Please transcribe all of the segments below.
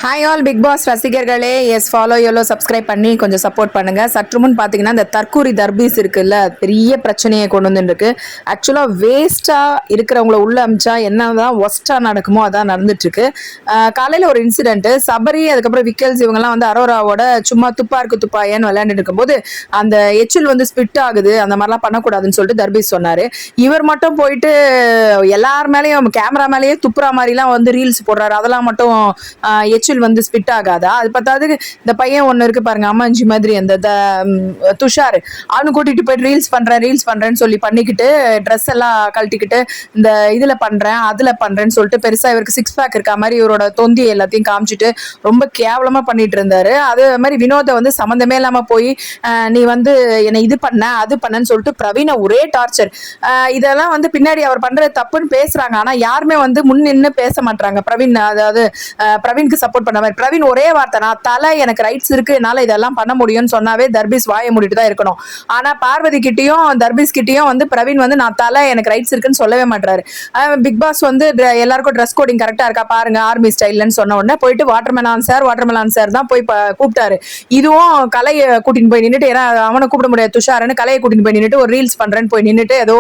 Hi all Bigg Boss ரசிகர்களே, yes follow YOLO subscribe பண்ணி கொஞ்சம் சப்போர்ட் பண்ணுங்க. சற்று முன் பார்த்தீங்கன்னா இந்த தற்கூரி தர்பீஸ் இருக்குல்ல, பெரிய பிரச்சனையை கொண்டு வந்துருக்கு. ஆக்சுவலாக வேஸ்ட்டாக இருக்கிறவங்கள உள்ள அமிச்சா என்னதான் ஒஸ்ட்டாக நடக்குமோ அதான் நடந்துட்டு இருக்கு. காலையில் ஒரு இன்சிடென்ட், சபரி அதுக்கப்புறம் விக்கல்ஸ் இவங்கெல்லாம் வந்து அரோராவோட சும்மா துப்பாருக்கு துப்பாயன்னு விளையாண்டுட்டு இருக்கும்போது அந்த எச்சில் வந்து ஸ்பிட் ஆகுது, அந்த மாதிரிலாம் பண்ணக்கூடாதுன்னு சொல்லிட்டு தர்பீஸ் சொன்னாரு. இவர் மட்டும் போயிட்டு எல்லார் மேலேயும் கேமரா மேலேயே துப்புரா மாதிரிலாம் வந்து ரீல்ஸ் போடுறாரு. அதெல்லாம் மட்டும் எச்சில் வந்து ஸ்பிட் ஆகாதா? அது பார்த்தாது இந்த பையன் ஒன்று இருக்கு பாருங்க, அம்மாஞ்சி மாதிரி, அந்த துஷார், அவனு கூட்டிட்டு போயிட்டு ரீல்ஸ் பண்றேன்னு சொல்லி பண்ணிக்கிட்டு ட்ரெஸ் எல்லாம் கழட்டிக்கிட்டு இந்த இதுல பண்றேன் அதுல பண்றேன்னு சொல்லிட்டு பெருசா இவருக்கு சிக்ஸ் பேக் இருக்கா மாதிரி இவரோட தொந்தி எல்லாத்தையும் காமிச்சிட்டு ரொம்ப கேவலமா பண்ணிட்டு இருந்தாரு. அது மாதிரி வினோத வந்து சம்மந்தமே இல்லாம போய் நீ வந்து என்னை இது பண்ண அது பண்ணன்னு சொல்லிட்டு பிரவீனை ஒரே டார்ச்சர். இதெல்லாம் வந்து பின்னாடி அவர் பண்றது தப்புன்னு பேசுறாங்க, ஆனா யாருமே வந்து முன் நின்று பேச மாட்டாங்க. பிரவீன், அதாவது பிரவீனுக்கு சப்போர்ட் பண்ண மாதிரி பிரவீன் ஒரே வார்த்தை, நான் தலை, எனக்கு ரைட்ஸ் இருக்கு, என்னால இதெல்லாம் பண்ண முடியும்னு சொன்னாவே தர்பீஸ் வாய மூடிட்டு தான் இருக்கணும். ஆனா பார்வதி கிட்டையும் தர்பீஸ் கிட்டையும் வந்து பிரவீன் வந்து நான் தலை, எனக்கு ரைட்ஸ் இருக்குன்னு சொல்லவே மாட்டாரு. பிக் பாஸ் வந்து எல்லாருக்கும் ட்ரெஸ் கோடிங் கரெக்டா இருக்கா பாருங்க ஆர்மி ஸ்டைல்னு சொன்ன உடனே போயிட்டு வாட்டர்மெலான் சார் தான் போய் கூப்பிட்டாரு. இதுவும் கலையை கூட்டிட்டு போய் நின்றுட்டு, ஏன்னா அவனை கூப்பிட முடியாது துஷாரன்னு, கலையை கூட்டிட்டு போய் நின்றுட்டு ஒரு ரீல்ஸ் பண்றேன்னு போய் நின்றுட்டு ஏதோ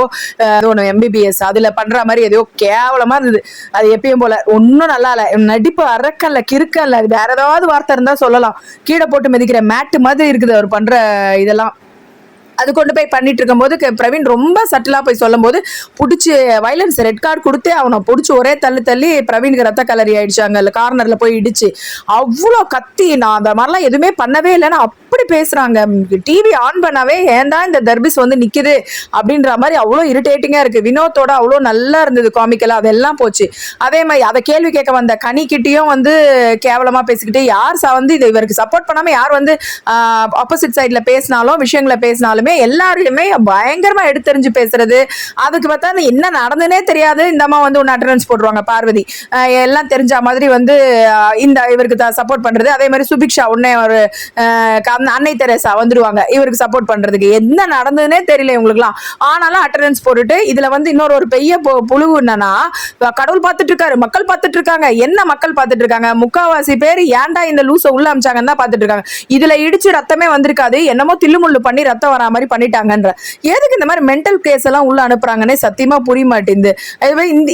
MBBS அதுல பண்ற மாதிரி ஏதோ கேவலமா இருந்தது. அது எப்பயும் போல ஒன்னும் நல்லா இல்ல. நடிப்பு அரக்கல்ல கிறுக்கல்ல, வேற ஏதாவது வார்த்தை இருந்தா சொல்லலாம். கீழே போட்டு மிதிக்கிற மேட்டு மாதிரி இருக்குது அவர் பண்ற இதெல்லாம். அது கொண்டு போய் பண்ணிட்டு இருக்கும் போது பிரவீன் ரொம்ப சட்டிலா போய் சொல்லும் போது பிடிச்சி வயலன்ஸ் ரெட் கார்டு கொடுத்து அவனை பிடிச்சி ஒரே தள்ளி பிரவீனுக்கு ரத்த கலரி ஆயிடுச்சாங்க. கார்னர்ல போய் இடிச்சு அவ்வளோ கத்தி, நான் அந்த மாதிரிலாம் எதுவுமே பண்ணவே இல்லைன்னா அப்படி பேசுறாங்க. டிவி ஆன் பண்ணாவே ஏன்டா இந்த தர்பீஸ் வந்து நிக்குது அப்படின்ற மாதிரி அவ்வளோ இரிட்டேட்டிங்கா இருக்கு. வினோத்தோட அவ்வளோ நல்லா இருந்தது காமிக்கலா, அதெல்லாம் போச்சு. அதே மாதிரி அதை கேள்வி கேட்க வந்த கனிக்கிட்டையும் வந்து கேவலமா பேசிக்கிட்டு, யார் வந்து இது இவருக்கு சப்போர்ட் பண்ணாம யார் வந்து ஆப்போசிட் சைட்ல பேசினாலும் விஷயங்களை பேசினாலுமே எல்லாருமே பயங்கரமா எடுத்தறிஞ்சு பேசுறது. அதுக்கு பார்த்தா என்ன நடந்துனே தெரியாது, இந்த அம்மா வந்து ஒன்னு அட்டெண்டன்ஸ் போடுவாங்க. பார்வதி எல்லாம் தெரிஞ்ச மாதிரி வந்து இந்த இவருக்கு சப்போர்ட் பண்றது. அதே மாதிரி சுபிக்ஷா உடனே ஒரு அன்னை தெரேசா வந்துடுவாங்க இவருக்கு சப்போர்ட் பண்றதுக்கு. என்ன நடந்ததுன்னே தெரியல இவங்களுக்குலாம். ஆனாலும் அட்டெண்டன்ஸ் போட்டுட்டு இதுல வந்து இன்னொரு பெரிய புழுவு என்னன்னா, கடவுள் பார்த்துட்டு இருக்காரு, மக்கள் பார்த்துட்டு இருக்காங்க. என்ன மக்கள் பார்த்துட்டு இருக்காங்க? முக்காவாசி பேர் ஏன்டா இந்த லூசை உள்ள அமிச்சாங்கன்னு தான் பார்த்துட்டு இருக்காங்க. இதுல இடிச்சு ரத்தமே வந்திருக்காது, என்னமோ தில்லுமுள்ளு பண்ணி ரத்தம் வரா மாதிரி பண்ணிட்டாங்கன்ற. எதுக்கு இந்த மாதிரி மென்டல் கேஸ் எல்லாம் உள்ள அனுப்புறாங்கன்னே சத்தியமா புரிய மாட்டேங்குது.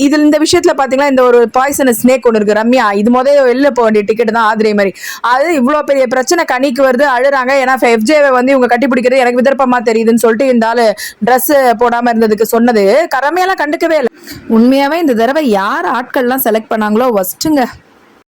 இதுல இந்த விஷயத்துல பாத்தீங்கன்னா இந்த ஒரு பாய்சனஸ் ஸ்னேக் ஒன்று இருக்கு, ரம்யா. இது முதல்ல வெளில போக வேண்டிய டிக்கெட் தான் ஆதிரை மாதிரி. அது இவ்வளவு பெரிய பிரச்சனை கணிக்கு வருது, அழுறாங்க. ஏன்னா FJ-வை வந்து இவங்க கட்டி பிடிக்கிறது எனக்கு விதர்ப்பமா தெரியுதுன்னு சொல்லிட்டு இந்த ஆளு ட்ரெஸ் போடாம இருந்ததுக்கு சொன்னது ரம்யாலாம் கண்டுக்கவே இல்லை. உண்மையாவே இந்த தடவை யார் ஆட்கள்லாம் செலக்ட் பண்ணாங்களோ வஸ்ட்டுங்க.